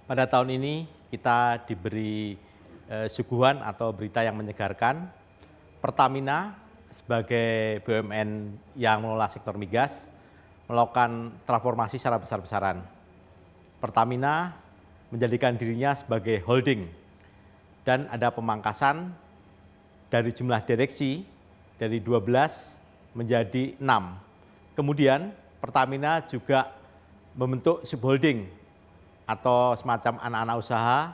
Pada tahun ini kita diberi suguhan atau berita yang menyegarkan. Pertamina sebagai BUMN yang mengelola sektor migas melakukan transformasi secara besar-besaran. Pertamina menjadikan dirinya sebagai holding dan ada pemangkasan dari jumlah direksi dari 12 menjadi 6. Kemudian Pertamina juga membentuk subholding atau semacam anak-anak usaha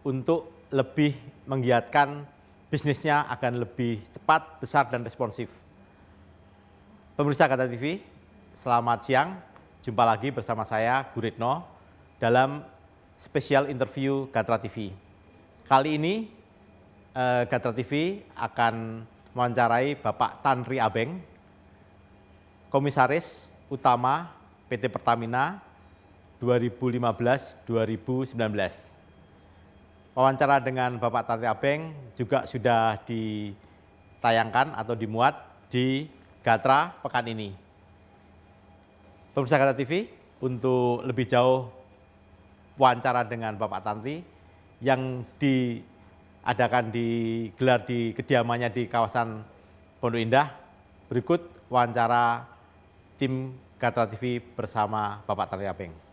untuk lebih menggiatkan bisnisnya akan lebih cepat, besar, dan responsif. Pemirsa Gatra TV, selamat siang. Jumpa lagi bersama saya, Guritno, dalam spesial interview Gatra TV. Kali ini Gatra TV akan mewawancarai Bapak Tanri Abeng, Komisaris Utama PT Pertamina 2015-2019. Wawancara dengan Bapak Tanri Abeng juga sudah ditayangkan atau dimuat di Gatra pekan ini. Pemirsa Gatra TV, untuk lebih jauh wawancara dengan Bapak Tanri yang digelar di kediamannya di kawasan Pondok Indah, berikut wawancara tim Gatra TV bersama Bapak Tanri Abeng.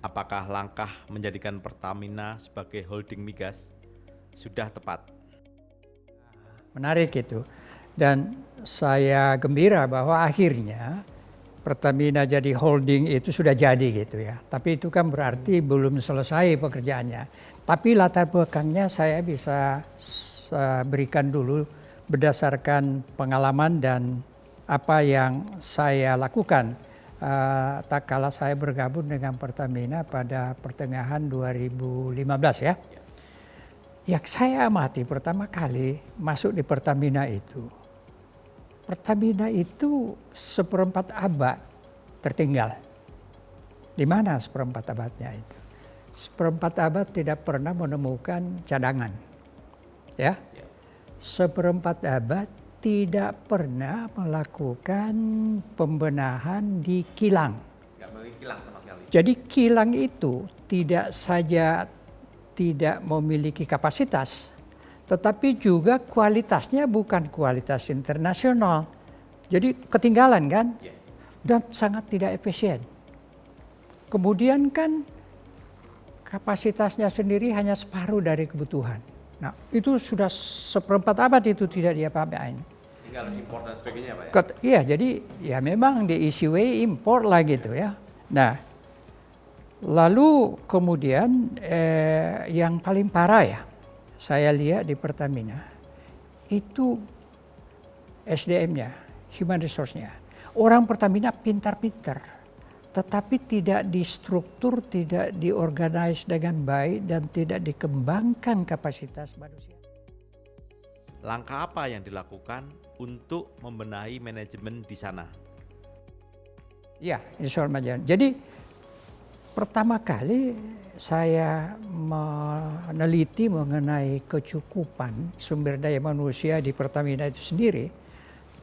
Apakah langkah menjadikan Pertamina sebagai holding migas sudah tepat? Menarik itu. Dan saya gembira bahwa akhirnya Pertamina jadi holding itu sudah jadi gitu ya. Tapi itu kan berarti belum selesai pekerjaannya. Tapi latar belakangnya saya bisa berikan dulu berdasarkan pengalaman dan apa yang saya lakukan. Tak kala saya bergabung dengan Pertamina pada pertengahan 2015 ya. Yang saya amati pertama kali masuk di Pertamina itu seperempat abad tertinggal. Di mana seperempat abadnya itu? Seperempat abad tidak pernah menemukan cadangan. Ya. Seperempat abad tidak pernah melakukan pembenahan di kilang. Nggak memiliki kilang sama sekali. Jadi kilang itu tidak saja tidak memiliki kapasitas, tetapi juga kualitasnya bukan kualitas internasional. Jadi ketinggalan kan? Dan sangat tidak efisien. Kemudian kan kapasitasnya sendiri hanya separuh dari kebutuhan. Nah itu sudah seperempat abad itu tidak diapa-apain. Sehingga harus impor dan sebagainya Pak ya? Iya, jadi ya memang di easy way impor lah gitu ya. Nah, lalu kemudian yang paling parah ya, saya lihat di Pertamina, itu SDM-nya, human resource-nya. Orang Pertamina pintar-pintar, tetapi tidak distruktur, tidak diorganize dengan baik, dan tidak dikembangkan kapasitas manusia. Langkah apa yang dilakukan untuk membenahi manajemen di sana? Ya, ini soal manajemen. Jadi pertama kali saya meneliti mengenai kecukupan sumber daya manusia di Pertamina itu sendiri.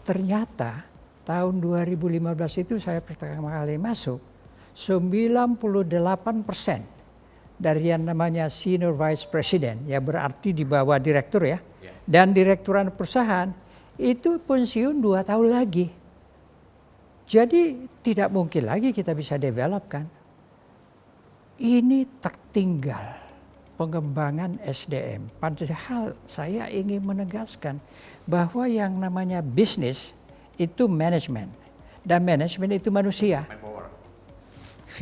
Ternyata tahun 2015 itu saya pertama kali masuk, 98% dari yang namanya senior vice president, ya berarti di bawah direktur ya. Dan direkturan perusahaan itu pensiun 2 tahun lagi. Jadi tidak mungkin lagi kita bisa develop kan. Ini tertinggal pengembangan SDM. Padahal saya ingin menegaskan bahwa yang namanya bisnis itu manajemen. Dan manajemen itu manusia.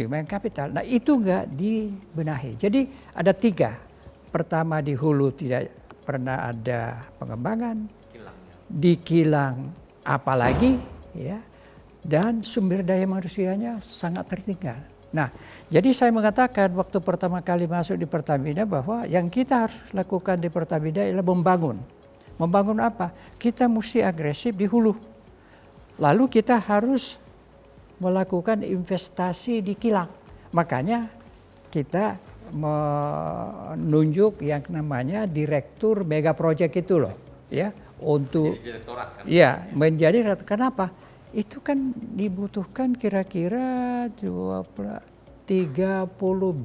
Human capital. Nah itu enggak dibenahi. Jadi ada 3. Pertama di hulu tidak pernah ada pengembangan. Di kilang apalagi ya. Dan sumber daya manusianya sangat tertinggal. Nah, jadi saya mengatakan waktu pertama kali masuk di Pertamina bahwa yang kita harus lakukan di Pertamina adalah membangun. Membangun apa? Kita mesti agresif di hulu. Lalu kita harus melakukan investasi di kilang. Makanya kita menunjuk yang namanya direktur mega project itu loh, ya, untuk ya menjadi kenapa? Itu kan dibutuhkan kira-kira 30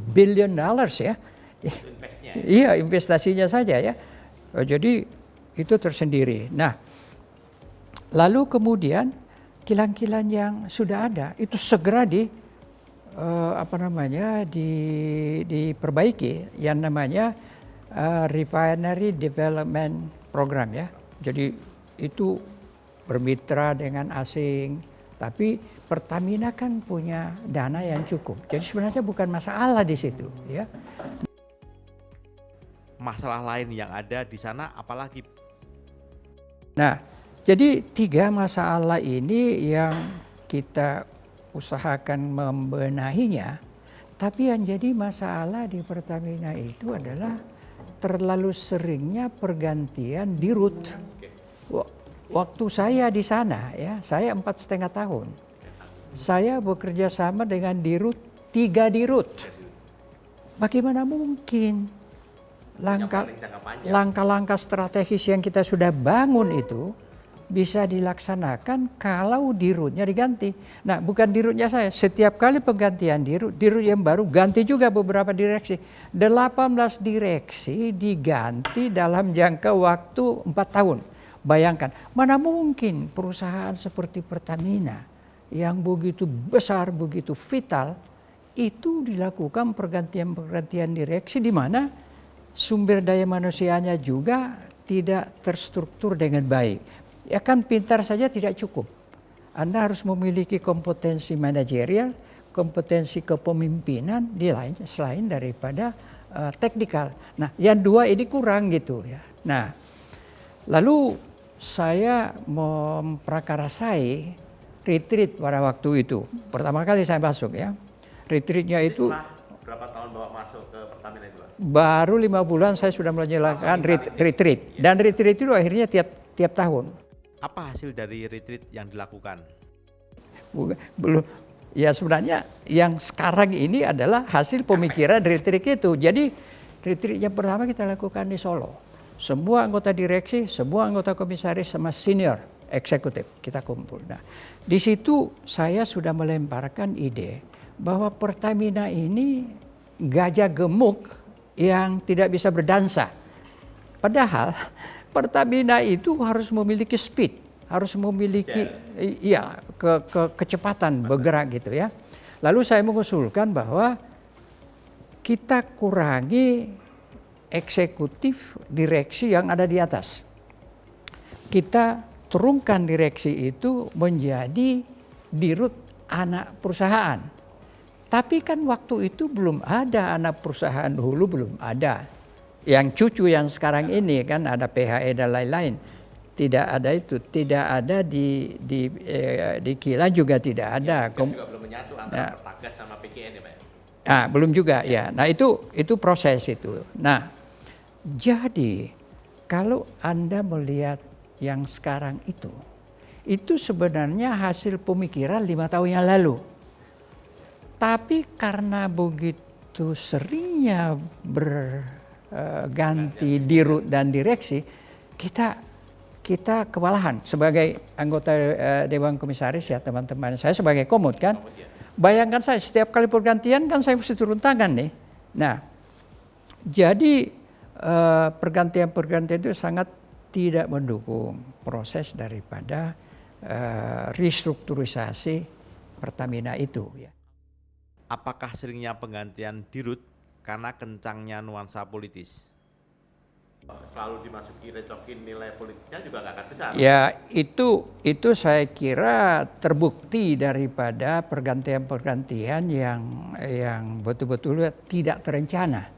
billion dollars ya. Iya, investasinya saja ya. Jadi itu tersendiri. Nah, lalu kemudian kilang-kilang yang sudah ada itu segera diperbaiki yang namanya Refinery Development Program ya. Jadi itu bermitra dengan asing, tapi Pertamina kan punya dana yang cukup. Jadi sebenarnya bukan masalah di situ, ya. Masalah lain yang ada di sana apalagi? Nah, jadi 3 masalah ini yang kita usahakan membenahinya, tapi yang jadi masalah di Pertamina itu adalah terlalu seringnya pergantian dirut. Waktu saya di sana ya, saya 4,5 tahun. Saya bekerja sama dengan dirut, 3 dirut. Bagaimana mungkin langkah-langkah strategis yang kita sudah bangun itu bisa dilaksanakan kalau dirutnya diganti. Nah, bukan dirutnya saya. Setiap kali penggantian dirut yang baru ganti juga beberapa direksi. 18 direksi diganti dalam jangka waktu 4 tahun. Bayangkan, mana mungkin perusahaan seperti Pertamina yang begitu besar, begitu vital, itu dilakukan pergantian direksi di mana sumber daya manusianya juga tidak terstruktur dengan baik. Ya kan pintar saja tidak cukup. Anda harus memiliki kompetensi manajerial, kompetensi kepemimpinan selain daripada teknikal. Nah, yang 2 ini kurang gitu ya. Nah, lalu saya memprakarasai retreat pada waktu itu. Pertama kali saya masuk ya. Retreatnya itu berapa tahun Bapak masuk ke Pertamina itu? Baru 5 bulan saya sudah menjalankan retreat. Dan retreat itu akhirnya tiap tahun. Apa hasil dari retreat yang dilakukan? Belum. Ya sebenarnya yang sekarang ini adalah hasil pemikiran retreat itu. Jadi retreat yang pertama kita lakukan di Solo. Semua anggota direksi, semua anggota komisaris sama senior eksekutif kita kumpul. Nah, di situ saya sudah melemparkan ide bahwa Pertamina ini gajah gemuk yang tidak bisa berdansa. Padahal Pertamina itu harus memiliki speed, harus memiliki kecepatan bergerak gitu ya. Lalu saya mengusulkan bahwa kita kurangi eksekutif direksi yang ada di atas. Kita turunkan direksi itu menjadi dirut anak perusahaan. Tapi kan waktu itu belum ada anak perusahaan hulu, belum ada. Yang cucu yang sekarang ini kan ada PHE dan lain-lain. Tidak ada itu, tidak ada di Kilang juga tidak ada. Juga belum menyatu antara Pertagas sama PGN ya Pak? Nah, belum juga ya. Nah itu proses itu. Nah, jadi kalau Anda melihat yang sekarang itu sebenarnya hasil pemikiran 5 tahun yang lalu. Tapi karena begitu seringnya berganti dirut dan direksi, kita kewalahan sebagai anggota Dewan Komisaris ya teman-teman. Saya sebagai komut kan. Bayangkan saya setiap kali pergantian kan saya mesti turun tangan nih. Nah, jadi pergantian-pergantian itu sangat tidak mendukung proses daripada restrukturisasi Pertamina itu. Ya. Apakah seringnya penggantian dirut karena kencangnya nuansa politis. Selalu dimasuki recokin nilai politisnya juga nggak akan besar. Ya itu saya kira terbukti daripada pergantian-pergantian yang betul-betul tidak terencana.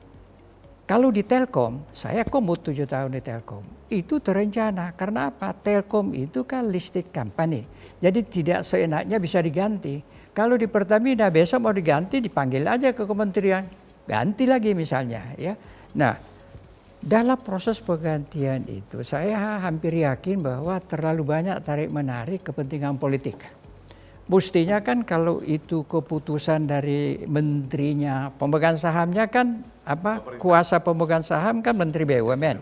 Kalau di Telkom, saya komut 7 tahun di Telkom, itu terencana. Karena apa? Telkom itu kan listed company, jadi tidak seenaknya bisa diganti. Kalau di Pertamina besok mau diganti, dipanggil aja ke kementerian, ganti lagi misalnya, ya. Nah, dalam proses pergantian itu saya hampir yakin bahwa terlalu banyak tarik-menarik kepentingan politik. Mestinya kan kalau itu keputusan dari menterinya, pemegang sahamnya kan kuasa pemegang saham kan Menteri BUMN.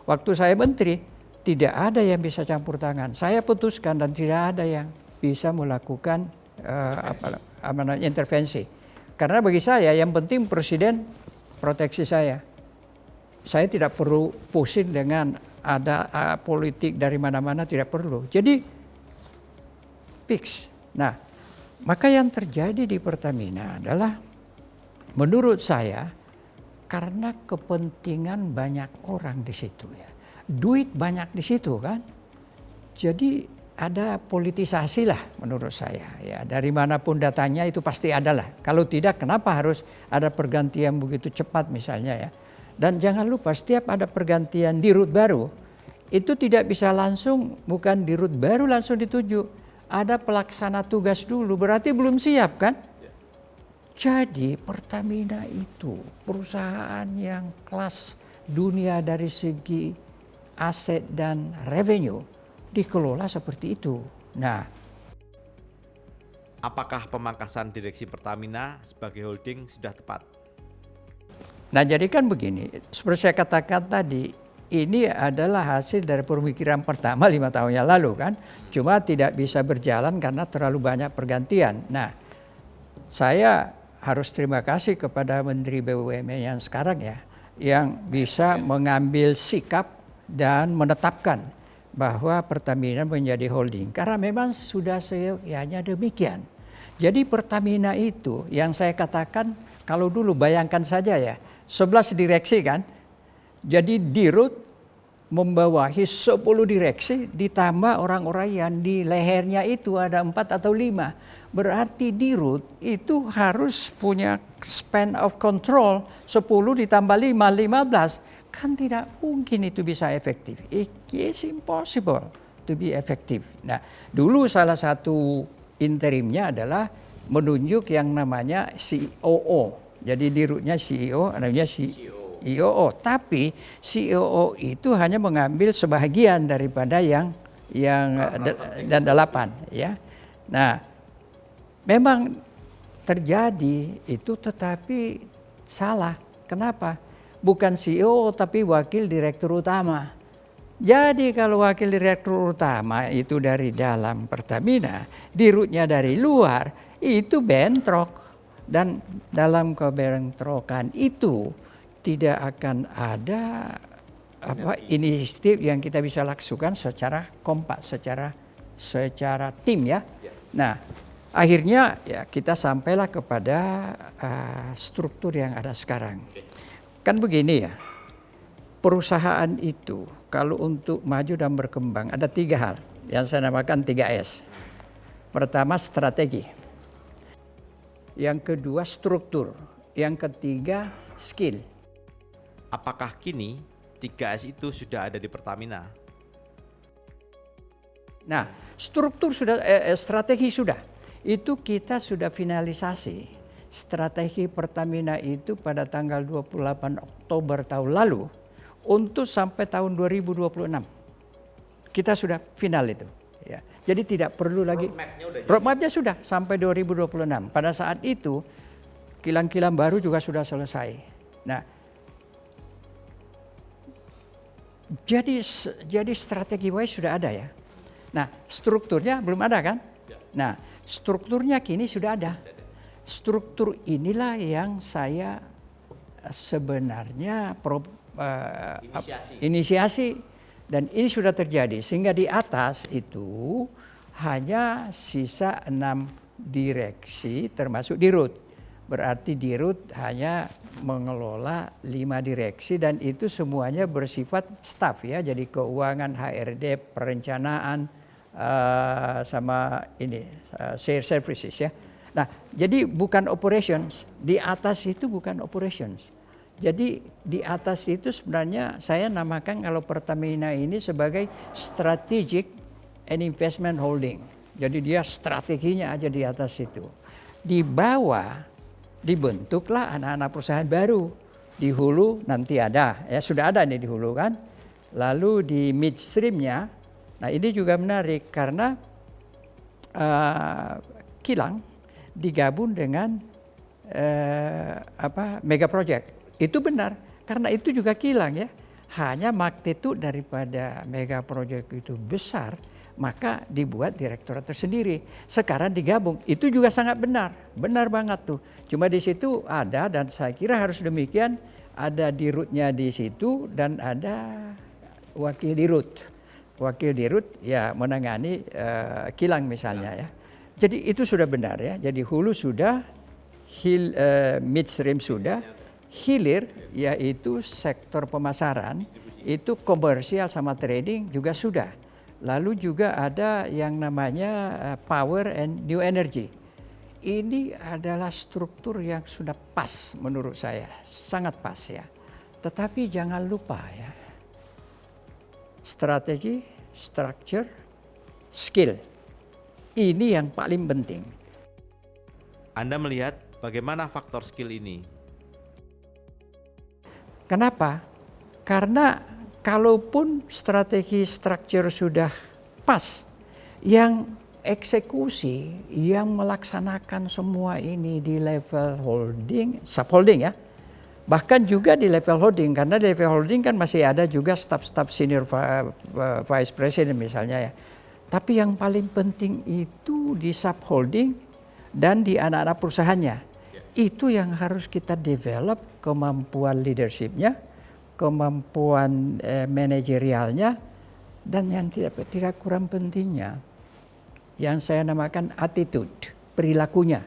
Waktu saya menteri tidak ada yang bisa campur tangan. Saya putuskan dan tidak ada yang bisa melakukan intervensi. Karena bagi saya yang penting presiden proteksi saya. Saya tidak perlu pusing dengan ada politik dari mana-mana, tidak perlu. Jadi fix. Nah, maka yang terjadi di Pertamina adalah menurut saya karena kepentingan banyak orang di situ ya. Duit banyak di situ kan. Jadi ada politisasi lah menurut saya ya. Dari manapun datanya itu pasti ada lah. Kalau tidak kenapa harus ada pergantian begitu cepat misalnya ya. Dan jangan lupa setiap ada pergantian dirut baru itu tidak bisa langsung, bukan dirut baru langsung dituju. Ada pelaksana tugas dulu, berarti belum siap kan? Jadi Pertamina itu perusahaan yang kelas dunia dari segi aset dan revenue dikelola seperti itu. Nah, apakah pemangkasan direksi Pertamina sebagai holding sudah tepat? Nah, jadi kan begini, seperti saya katakan tadi, ini adalah hasil dari pemikiran pertama 5 tahun yang lalu kan. Cuma tidak bisa berjalan karena terlalu banyak pergantian. Nah, saya harus terima kasih kepada Menteri BUMN yang sekarang ya. Yang bisa mengambil sikap dan menetapkan bahwa Pertamina menjadi holding. Karena memang sudah seyogyanya demikian. Jadi Pertamina itu yang saya katakan kalau dulu bayangkan saja ya. 11 direksi kan. Jadi dirut membawahi 10 direksi ditambah orang-orang yang di lehernya itu ada 4 atau 5. Berarti dirut itu harus punya span of control 10 ditambah 5, 15. Kan tidak mungkin itu bisa efektif. It's impossible to be effective. Nah, dulu salah satu interimnya adalah menunjuk yang namanya COO. Jadi dirutnya CEO, namanya COO. Tapi COO itu hanya mengambil sebahagian daripada yang dan 8 ya. Nah, memang terjadi itu tetapi salah. Kenapa? Bukan CEO tapi wakil direktur utama. Jadi kalau wakil direktur utama itu dari dalam Pertamina, dirutnya dari luar, itu bentrok. Dan dalam kebentrokan itu tidak akan ada inisiatif yang kita bisa lakukan secara kompak, secara tim ya. Nah, akhirnya ya kita sampailah kepada struktur yang ada sekarang. Kan begini ya, perusahaan itu kalau untuk maju dan berkembang ada 3 hal yang saya namakan 3S. Pertama strategi. Yang kedua struktur, yang ketiga skill. Apakah kini 3S itu sudah ada di Pertamina? Nah, struktur sudah, strategi sudah. Itu kita sudah finalisasi. Strategi Pertamina itu pada tanggal 28 Oktober tahun lalu untuk sampai tahun 2026. Kita sudah final itu. Ya. Jadi tidak perlu lagi. Roadmapnya sudah sampai 2026. Pada saat itu kilang-kilang baru juga sudah selesai. Nah, jadi strategi wise sudah ada ya. Nah, strukturnya belum ada kan? Nah, strukturnya kini sudah ada. Struktur inilah yang saya sebenarnya inisiasi. Dan ini sudah terjadi sehingga di atas itu hanya sisa 6 direksi termasuk dirut. berarti Dirut hanya mengelola 5 direksi dan itu semuanya bersifat staff ya, jadi keuangan, HRD, perencanaan, sama ini share services ya. Nah, jadi bukan operations, di atas itu bukan operations. Jadi di atas itu sebenarnya saya namakan kalau Pertamina ini sebagai strategic and investment holding. Jadi dia strateginya aja di atas itu. Di bawah dibentuklah anak-anak perusahaan baru. Di hulu nanti ada, ya sudah ada nih di hulu kan. Lalu di midstreamnya, nah ini juga menarik karena kilang digabung dengan mega project. Itu benar, karena itu juga kilang ya. Hanya magnitude daripada mega project itu besar, maka dibuat direktorat tersendiri. Sekarang digabung, itu juga sangat benar banget tuh. Cuma di situ ada dan saya kira harus demikian, ada dirutnya di situ dan ada wakil dirut. Wakil dirut ya menangani kilang misalnya ya. Jadi itu sudah benar ya. Jadi hulu sudah, midstream sudah. Hilir yaitu sektor pemasaran, itu komersial sama trading juga sudah. Lalu juga ada yang namanya power and new energy. Ini adalah struktur yang sudah pas menurut saya, sangat pas ya. Tetapi jangan lupa ya, strategi, structure, skill. Ini yang paling penting. Anda melihat bagaimana faktor skill ini? Kenapa? Karena kalaupun strategi structure sudah pas, yang eksekusi, yang melaksanakan semua ini di level holding, subholding ya, bahkan juga di level holding, karena di level holding kan masih ada juga staf-staf senior vice president misalnya ya. Tapi yang paling penting itu di subholding dan di anak-anak perusahaannya. Itu yang harus kita develop, kemampuan leadershipnya, kemampuan manajerialnya, dan yang tidak kurang pentingnya, yang saya namakan attitude, perilakunya,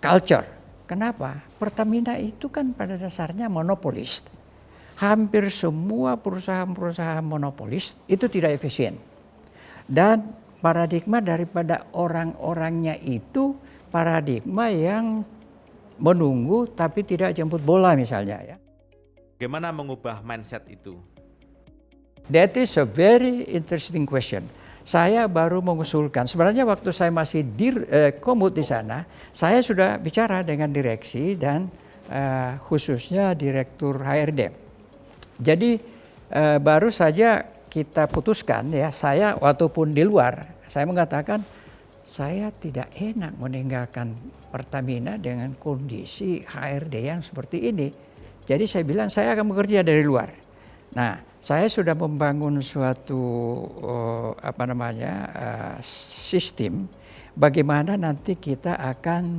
culture. Kenapa? Pertamina itu kan pada dasarnya monopolis. Hampir semua perusahaan-perusahaan monopolis itu tidak efisien. Dan paradigma daripada orang-orangnya itu paradigma yang menunggu tapi tidak jemput bola misalnya ya. Bagaimana mengubah mindset itu? That is a very interesting question. Saya baru mengusulkan, sebenarnya waktu saya masih di Komut di sana, saya sudah bicara dengan direksi dan khususnya direktur HRD. Jadi baru saja kita putuskan ya, saya walaupun di luar, saya mengatakan saya tidak enak meninggalkan Pertamina dengan kondisi HRD yang seperti ini. Jadi saya bilang saya akan bekerja dari luar. Nah, saya sudah membangun suatu sistem bagaimana nanti kita akan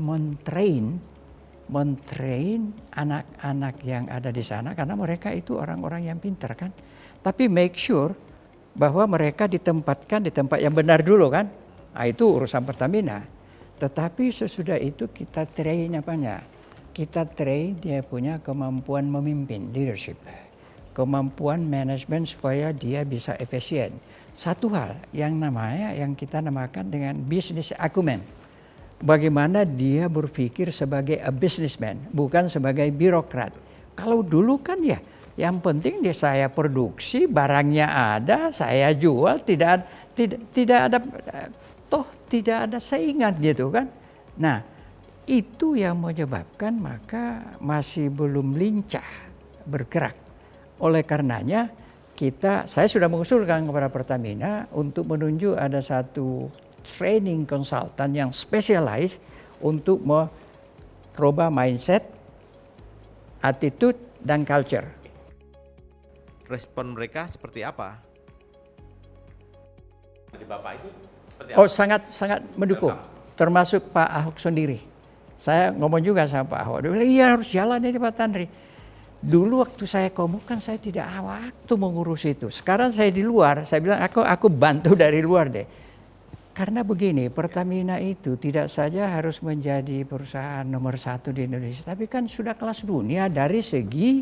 mentrain anak-anak yang ada di sana, karena mereka itu orang-orang yang pintar kan. Tapi make sure bahwa mereka ditempatkan di tempat yang benar dulu kan. Nah, itu urusan Pertamina. Tetapi sesudah itu kita train kita train dia punya kemampuan memimpin, leadership, kemampuan manajemen supaya dia bisa efisien. Satu hal yang kita namakan dengan business acumen. Bagaimana dia berpikir sebagai a businessman, bukan sebagai birokrat. Kalau dulu kan ya, yang penting dia saya produksi, barangnya ada, saya jual, tidak ada saingan gitu kan. Nah, itu yang menyebabkan maka masih belum lincah bergerak. Oleh karenanya saya sudah mengusulkan kepada Pertamina untuk menunjuk ada satu training consultant yang specialized untuk merubah mindset, attitude, dan culture. Respon mereka seperti apa? Dari Bapak itu seperti apa? Oh, sangat mendukung. Termasuk Pak Ahok sendiri. Saya ngomong juga sama Pak Ahok. Dia bilang, iya harus jalan ini Pak Tanri. Dulu waktu saya Komut kan saya tidak waktu mengurus itu. Sekarang saya di luar, saya bilang aku bantu dari luar deh. Karena begini, Pertamina itu tidak saja harus menjadi perusahaan nomor 1 di Indonesia, tapi kan sudah kelas dunia dari segi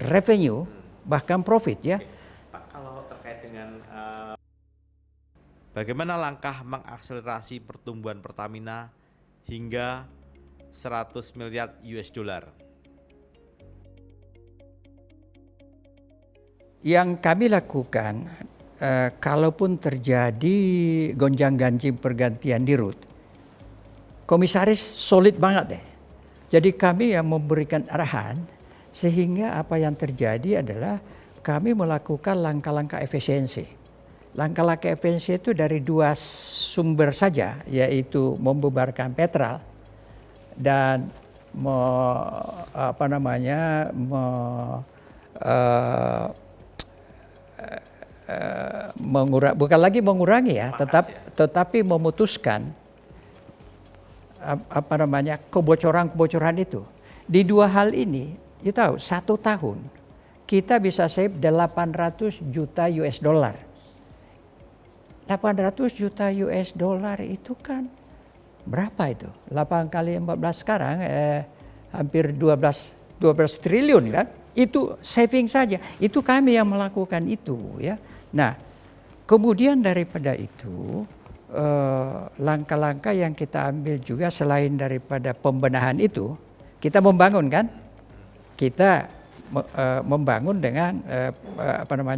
revenue, bahkan profit ya. Pak, kalau terkait dengan bagaimana langkah mengakselerasi pertumbuhan Pertamina hingga 100 miliar US dollar? Yang kami lakukan, kalaupun terjadi gonjang-ganjing pergantian di rut, komisaris solid banget deh. Jadi kami yang memberikan arahan, sehingga apa yang terjadi adalah kami melakukan langkah-langkah efisiensi. Langkah-langkah efisiensi itu dari 2 sumber saja, yaitu membubarkan Petral dan bukan lagi mengurangi ya, tetapi memutuskan kebocoran itu. Di 2 hal ini, you tahu 1 tahun kita bisa save 800 juta US dollar. 800 juta US dollar itu kan berapa itu? 8 kali 14 sekarang hampir 12 triliun kan? Itu saving saja. Itu kami yang melakukan itu ya. Nah, kemudian daripada itu langkah-langkah yang kita ambil juga selain daripada pembenahan itu, kita membangun kan? Kita membangun dengan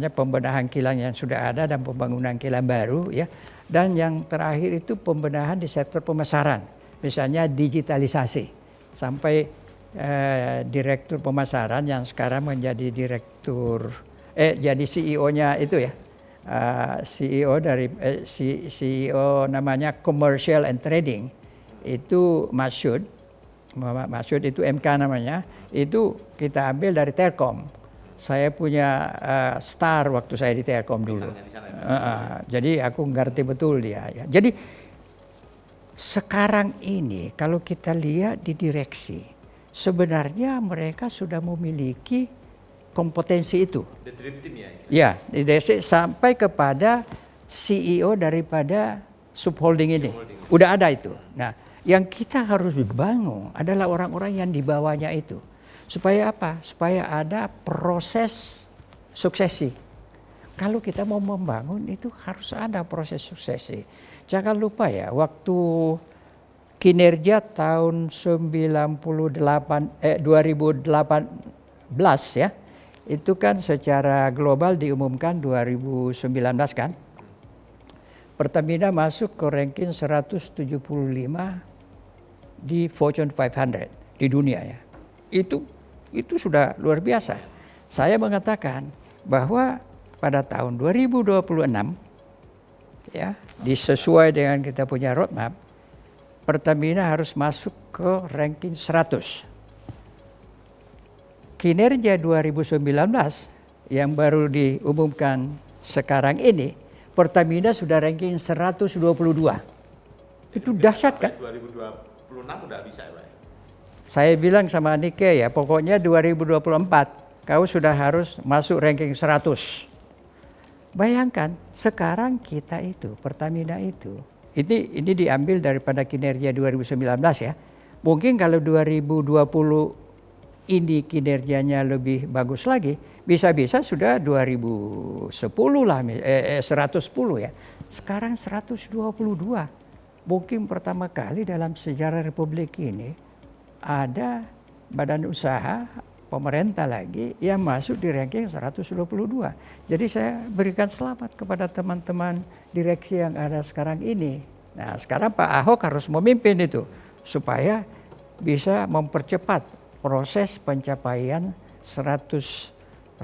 pembenahan kilang yang sudah ada dan pembangunan kilang baru ya. Dan yang terakhir itu pembenahan di sektor pemasaran, misalnya digitalisasi sampai direktur pemasaran yang sekarang menjadi jadi CEO-nya itu ya, CEO namanya Commercial and Trading itu Masyud itu MK namanya, itu kita ambil dari Telkom. Saya punya star waktu saya di Telkom dulu. Jadi aku ngerti betul dia. Ya. Jadi sekarang ini kalau kita lihat di direksi, sebenarnya mereka sudah memiliki kompetensi itu. The dream team ya? Ya, di direksi sampai kepada CEO daripada subholding ini. Udah ada itu. Nah, yang kita harus bangun adalah orang-orang yang di bawahnya itu. Supaya apa? Supaya ada proses suksesi. Kalau kita mau membangun itu harus ada proses suksesi. Jangan lupa ya, waktu kinerja tahun 2018 ya, itu kan secara global diumumkan 2019 kan. Pertamina masuk ke ranking 175 di Fortune 500 di dunia ya. Itu sudah luar biasa. Saya mengatakan bahwa pada tahun 2026 ya, disesuai dengan kita punya roadmap, Pertamina harus masuk ke ranking 100. Kinerja 2019 yang baru diumumkan sekarang ini, Pertamina sudah ranking 122. Itu dahsyat kan? 2026 udah bisa ya, Pak? Saya bilang sama Nike ya, pokoknya 2024 kau sudah harus masuk ranking 100. Bayangkan sekarang kita itu, Pertamina itu, ini diambil daripada kinerja 2019 ya. Mungkin kalau 2020 ini kinerjanya lebih bagus lagi, bisa-bisa sudah 2010 lah, 110 ya. Sekarang 122. Mungkin pertama kali dalam sejarah Republik ini ada badan usaha pemerintah lagi yang masuk di ranking 122. Jadi saya berikan selamat kepada teman-teman direksi yang ada sekarang ini. Nah, sekarang Pak Ahok harus memimpin itu supaya bisa mempercepat proses pencapaian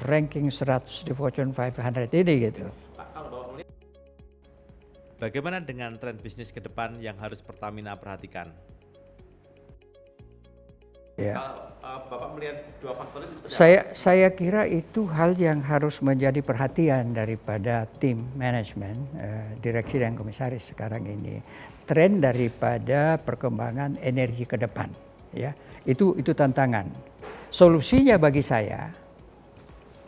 ranking 100 di Fortune 500 ini gitu. Pak, kalau Bapak melihat bagaimana dengan tren bisnis ke depan yang harus Pertamina perhatikan? Ya. Bapak melihat 2 faktor itu saya kira itu hal yang harus menjadi perhatian daripada tim manajemen, direksi dan komisaris sekarang ini. Tren daripada perkembangan energi ke depan, ya itu tantangan. Solusinya bagi saya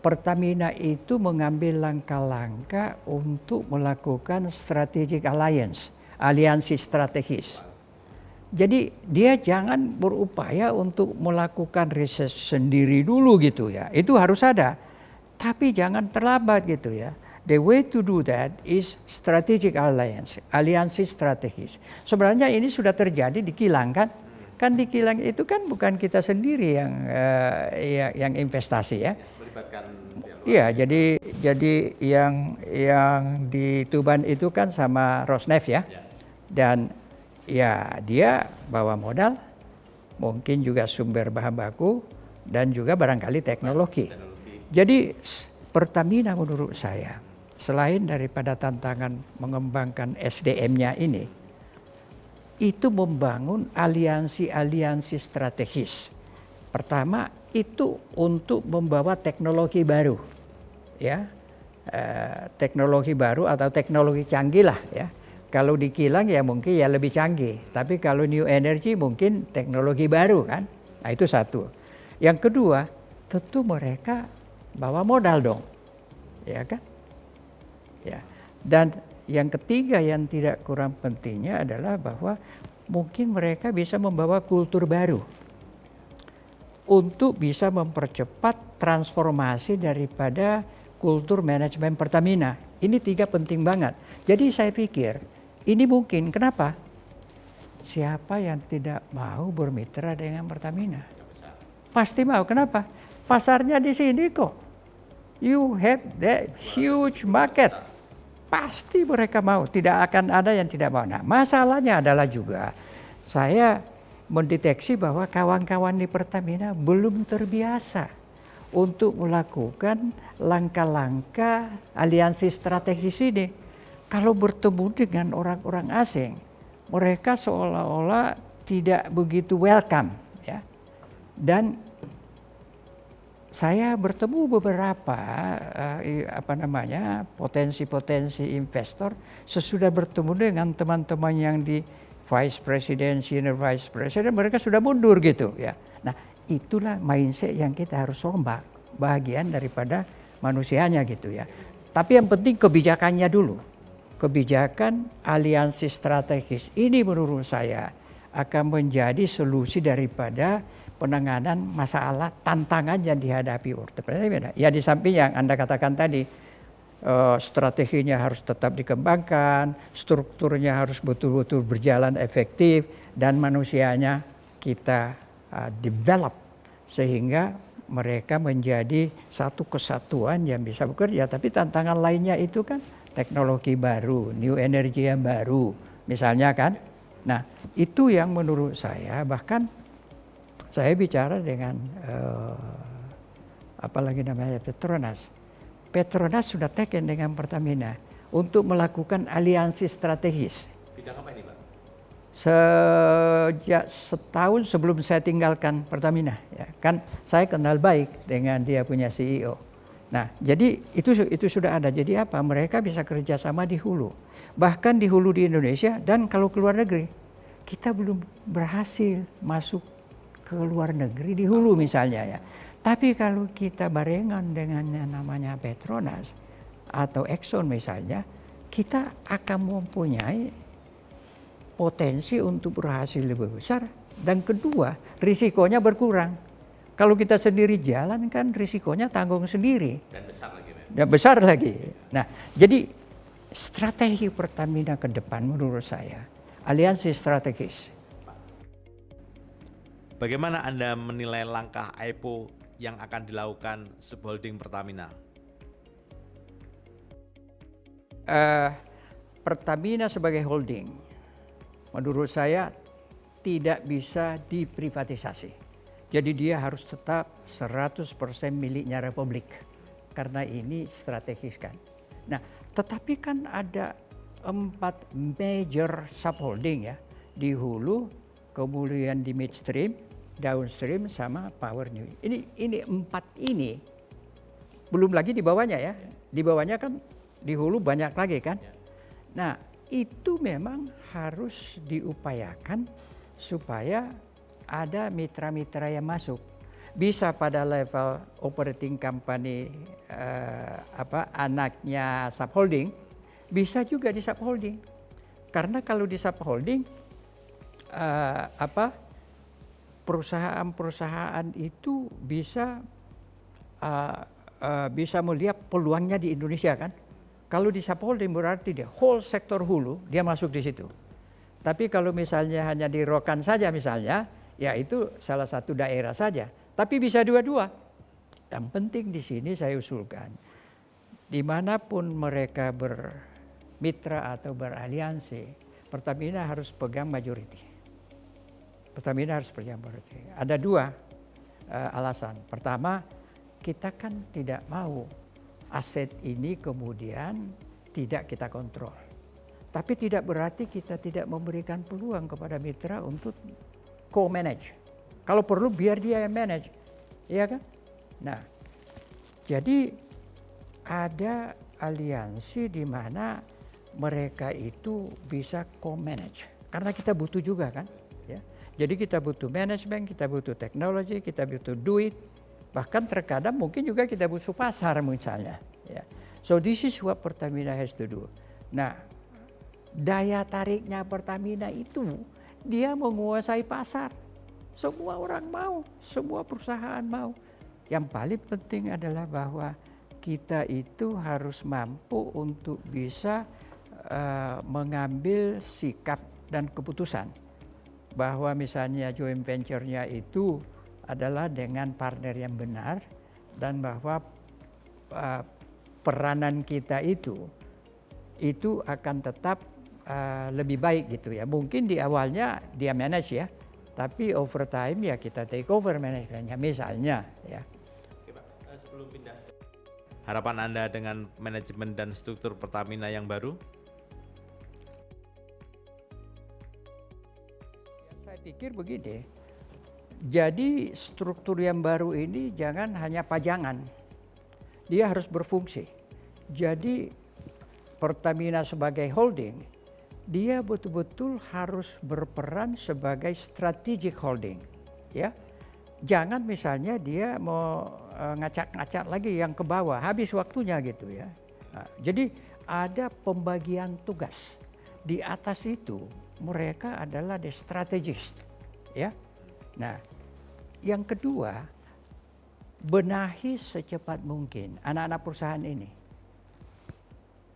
Pertamina itu mengambil langkah-langkah untuk melakukan strategic alliance, aliansi strategis. Jadi dia jangan berupaya untuk melakukan riset sendiri dulu gitu ya. Itu harus ada. Tapi jangan terlambat gitu ya. The way to do that is strategic alliance, aliansi strategis. Sebenarnya ini sudah terjadi di Kilang kan? Kan di Kilang itu kan bukan kita sendiri yang investasi ya. Iya, jadi yang di Tuban itu kan sama Rosneft ya. Dan ya dia bawa modal, mungkin juga sumber bahan baku dan juga barangkali teknologi. Jadi Pertamina menurut saya selain daripada tantangan mengembangkan SDM-nya ini, itu membangun aliansi-aliansi strategis. Pertama itu untuk membawa teknologi baru, ya, teknologi baru atau teknologi canggih lah, ya. Kalau di kilang ya mungkin ya lebih canggih, tapi kalau new energy mungkin teknologi baru kan, nah itu satu. Yang kedua tentu mereka bawa modal dong, ya kan, ya. Dan yang ketiga yang tidak kurang pentingnya adalah bahwa mungkin mereka bisa membawa kultur baru untuk bisa mempercepat transformasi daripada kultur manajemen Pertamina. Ini tiga penting banget. Jadi saya pikir ini mungkin. Kenapa? Siapa yang tidak mau bermitra dengan Pertamina? Pasti mau. Kenapa? Pasarnya di sini kok. You have that huge market. Pasti mereka mau. Tidak akan ada yang tidak mau. Nah, masalahnya adalah juga saya mendeteksi bahwa kawan-kawan di Pertamina belum terbiasa untuk melakukan langkah-langkah aliansi strategis ini. Kalau bertemu dengan orang-orang asing, mereka seolah-olah tidak begitu welcome, ya. Dan saya bertemu beberapa potensi-potensi investor sesudah bertemu dengan teman-teman yang di Vice President, Senior Vice President, mereka sudah mundur gitu ya. Nah, itulah mindset yang kita harus rombak, bagian daripada manusianya gitu ya. Tapi yang penting kebijakannya dulu. Kebijakan aliansi strategis ini menurut saya akan menjadi solusi daripada penanganan masalah tantangan yang dihadapi Pertamina. Ya di samping yang Anda katakan tadi, strateginya harus tetap dikembangkan, strukturnya harus betul-betul berjalan efektif, dan manusianya kita develop sehingga mereka menjadi satu kesatuan yang bisa bekerja. Tapi tantangan lainnya itu kan teknologi baru, new energy yang baru misalnya kan. Nah itu yang menurut saya, bahkan saya bicara dengan Petronas. Petronas sudah taken dengan Pertamina untuk melakukan aliansi strategis. Bidang apa ini, Pak? Sejak setahun sebelum saya tinggalkan Pertamina, ya, kan saya kenal baik dengan dia punya CEO. Nah, jadi itu sudah ada. Jadi apa? Mereka bisa kerjasama di hulu, bahkan di hulu di Indonesia, dan kalau keluar negeri, kita belum berhasil masuk ke luar negeri di hulu misalnya ya. Tapi kalau kita barengan dengan yang namanya Petronas atau Exxon misalnya, kita akan mempunyai potensi untuk berhasil lebih besar. Dan kedua, risikonya berkurang. Kalau kita sendiri jalan kan risikonya tanggung sendiri. Dan besar lagi. Dan besar lagi. Nah, jadi strategi Pertamina ke depan menurut saya, aliansi strategis. Bagaimana Anda menilai langkah IPO yang akan dilakukan subholding Pertamina? Pertamina sebagai holding, menurut saya tidak bisa diprivatisasi. Jadi dia harus tetap 100% miliknya Republik, karena ini strategis kan. Nah, tetapi kan ada 4 major subholding ya, di hulu, kemudian di midstream, downstream, sama power new. Ini 4 ini, belum lagi di bawahnya ya. Di bawahnya kan di hulu banyak lagi kan. Nah itu memang harus diupayakan supaya ada mitra-mitra yang masuk. bisa pada level operating company anaknya subholding, bisa juga di subholding. Karena kalau di subholding perusahaan-perusahaan itu bisa melihat peluangnya di Indonesia kan. Kalau di subholding berarti dia whole sektor hulu dia masuk di situ. Tapi kalau misalnya hanya di Rokan saja misalnya, ya itu salah satu daerah saja. Tapi bisa dua-dua. Yang penting di sini saya usulkan, dimanapun mereka bermitra atau beraliansi, Pertamina harus pegang majority. Pertamina harus pegang majority. Ada dua alasan. Pertama, kita kan tidak mau aset ini kemudian tidak kita kontrol. Tapi tidak berarti kita tidak memberikan peluang kepada mitra untuk co-manage. Kalau perlu biar dia yang manage, ya kan? Nah, jadi ada aliansi di mana mereka itu bisa co-manage. Karena kita butuh juga kan, ya. Jadi kita butuh manajemen, kita butuh teknologi, kita butuh duit, bahkan terkadang mungkin juga kita butuh pasar misalnya. Ya. So this is what Pertamina has to do. Nah, daya tariknya Pertamina itu dia menguasai pasar. Semua orang mau, semua perusahaan mau. Yang paling penting adalah bahwa kita itu harus mampu untuk bisa mengambil sikap dan keputusan. Bahwa misalnya joint venture-nya itu adalah dengan partner yang benar dan bahwa peranan kita itu akan tetap lebih baik gitu ya. Mungkin di awalnya dia manage ya, tapi over time ya kita take over manajemennya misalnya ya. Oke Pak, sebelum pindah, harapan Anda dengan manajemen dan struktur Pertamina yang baru? Ya, saya pikir begini, jadi struktur yang baru ini jangan hanya pajangan, dia harus berfungsi. Jadi Pertamina sebagai holding, dia betul-betul harus berperan sebagai strategic holding, ya. Jangan misalnya dia mau ngacak-ngacak lagi yang ke bawah, habis waktunya gitu ya. Nah, jadi ada pembagian tugas. Di atas itu mereka adalah the strategist, ya. Nah, yang kedua, benahi secepat mungkin anak-anak perusahaan ini.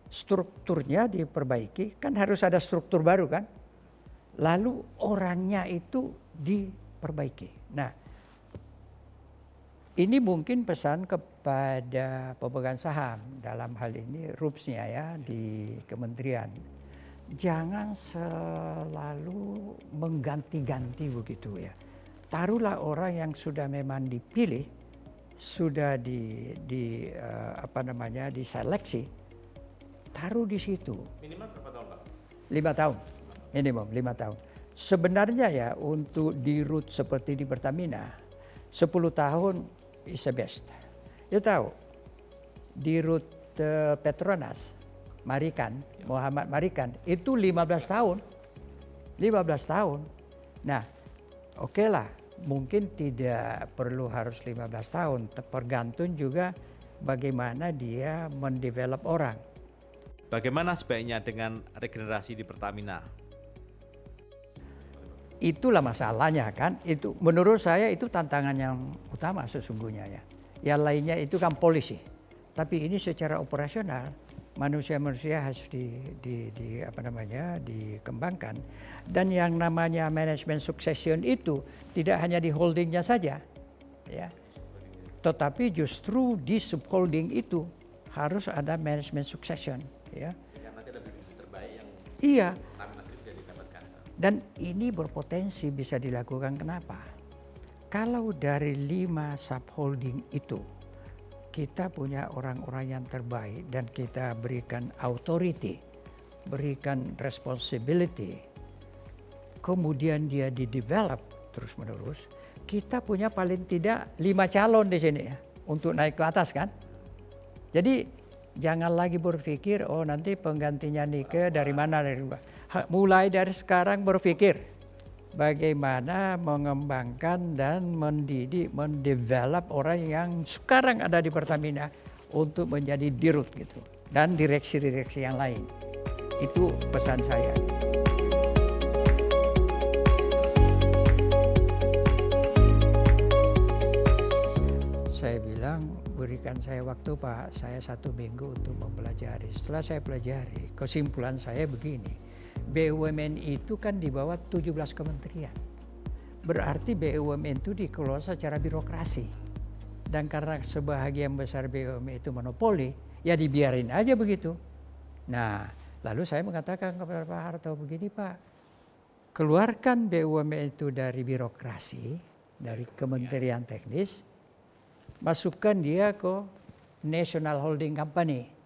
Strukturnya diperbaiki, kan harus ada struktur baru kan. Lalu orangnya itu diperbaiki. Nah, ini mungkin pesan kepada pemegang saham dalam hal ini RUPS-nya ya di kementerian. Jangan selalu mengganti-ganti begitu ya. Taruhlah orang yang sudah memang dipilih, sudah diseleksi. Taruh di situ. Minimal berapa tahun Pak? 5 tahun, minimum 5 tahun. Sebenarnya ya untuk di root seperti di Pertamina, 10 tahun is the best. You tahu, di root Petronas, Marikan, Muhammad Marikan, itu 15 tahun. 15 tahun. Nah, oke lah, mungkin tidak perlu harus 15 tahun, tergantung juga bagaimana dia mendevelop orang. Bagaimana sebaiknya dengan regenerasi di Pertamina? Itulah masalahnya kan. Itu menurut saya itu tantangan yang utama sesungguhnya ya. Yang lainnya itu kan polisi. Tapi ini secara operasional manusia-manusia harus dikembangkan. Dan yang namanya manajemen succession itu tidak hanya di holdingnya saja, ya. Tetapi justru di subholding itu harus ada manajemen succession. Ya. Nanti lebih terbaik yang iya. Pertamina sudah didapatkan. Dan ini berpotensi bisa dilakukan kenapa? Kalau dari 5 subholding itu kita punya orang-orang yang terbaik dan kita berikan authority, berikan responsibility, kemudian dia di-develop terus-menerus, kita punya paling tidak 5 calon di sini ya untuk naik ke atas kan. Jadi jangan lagi berpikir, oh nanti penggantinya Nike dari mana. Mulai dari sekarang berpikir, bagaimana mengembangkan dan mendidik, mendevelop orang yang sekarang ada di Pertamina untuk menjadi dirut gitu. Dan direksi-direksi yang lain. Itu pesan saya. Saya bilang, berikan saya waktu Pak, saya 1 minggu untuk mempelajari. Setelah saya pelajari, kesimpulan saya begini, BUMN itu kan di bawah 17 kementerian. Berarti BUMN itu dikelola secara birokrasi. Dan karena sebahagian besar BUMN itu monopoli, ya dibiarin aja begitu. Nah, lalu saya mengatakan kepada Pak Harto begini Pak, keluarkan BUMN itu dari birokrasi, dari kementerian teknis, masukkan dia ke National Holding Company.